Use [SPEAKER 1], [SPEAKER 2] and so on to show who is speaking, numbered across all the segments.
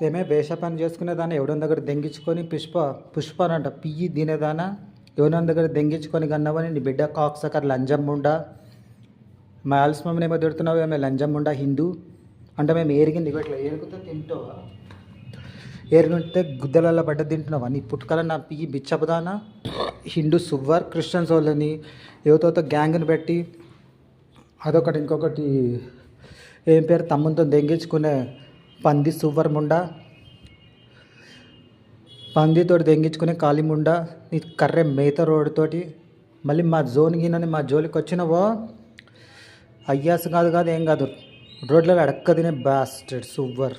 [SPEAKER 1] ఏమే వేష పని చేసుకునేదాన్ని ఎవడో దగ్గర దెంగించుకొని పుష్పనంట పియ్యి తినేదానా ఎవరో దగ్గర దెంగించుకొని కన్నావని నీ బిడ్డ కాక్సకర్ లంజమ్ముండా మా ఆల్స్మమ్మని ఏమో తిడుతున్నావు ఏమో లంజమ్ముండా హిందూ అంటే మేము ఏరిగింది ఇట్లా ఏరుకుతే తింటావా ఏరుగుంటే గుద్దలలో పడ్డ తింటున్నావా నీ పుట్టుకల నా పియ్యి బిచ్చపదానా హిందూ సువ్వర్ క్రిస్టియన్స్ వాళ్ళని యువతతో గ్యాంగ్ని పెట్టి అదొకటి ఇంకొకటి ఏం పేరు తమ్ముతో దెంగించుకునే పంది సువ్వర్ ముండా పందితోటి దెంగించుకునే కాలి ముండా నీ కర్రె మేత రోడ్డుతోటి మళ్ళీ మా జోన్ గినని మా జోలికి వచ్చినవో అయ్యాసు కాదు ఏం కాదు రోడ్లలో అడక్క తినే బాస్టెడ్ సువ్వర్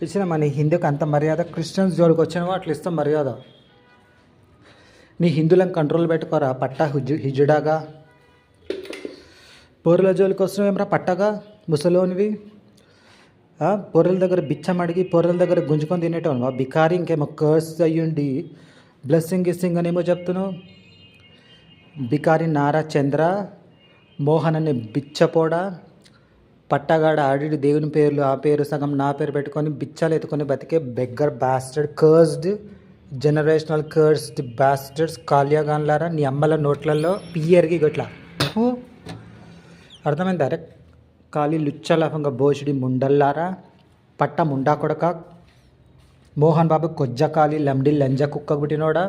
[SPEAKER 1] ఇచ్చిన మన హిందూకి అంత మర్యాద క్రిస్టియన్స్ జోలికి వచ్చినవో అట్లా ఇస్తాం మర్యాద నీ హిందువులను కంట్రోల్ పెట్టుకోరా పట్టా హిజుడాగా పోరుల జోలికి వస్తున్నావు ఏమరా పట్టగా ముసలోనివి పొర్రెల దగ్గర బిచ్చం అడిగి పొర్రెల దగ్గర గుంజుకొని తినేటోను బికారి ఇంకేమో కర్స్ అయ్యుండి బ్లెస్సింగ్ గిస్సింగ్ అనేమో చెప్తున్నావు బికారి నారా చంద్ర మోహన్ అనే బిచ్చపోడా పట్టగాడ ఆడి దేవుని పేర్లు ఆ పేరు సగం నా పేరు పెట్టుకొని బిచ్చాలు ఎత్తుకొని బతికే beggar bastard cursed generational cursed bastards కాళ్యాగాన్లారా నీ అమ్మల నోట్లలో పియ్యరిగి గట్లా అర్థమైందా అరే ఖాళీ లుచ్చలఫంగా బోషుడి ముండల్లారా పట్ట ముండా కొడక మోహన్ బాబు కొజ్జ ఖాళీ లండి లంజ కుక్క పుట్టినోడా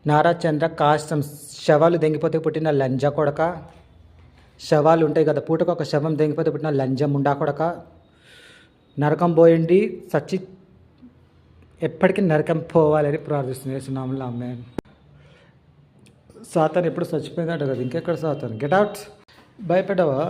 [SPEAKER 1] నారా చంద్ర కాష్టం శవాలు దెంగిపోతే పుట్టిన లంజ కొడక శవాలు ఉంటాయి కదా పూటకు ఒక శవం దెంగిపోతే పుట్టిన లంజ ముండా కొడక నరకం పోయింది సచ్చి ఎప్పటికీ నరకం పోవాలని ప్రార్థిస్తున్నాము అమ్మే సాతాన్ ఎప్పుడు చచ్చిపోయిందంట కదా ఇంకెక్కడ సాతాన్ గెట్ అవుట్ భయపడ్డావా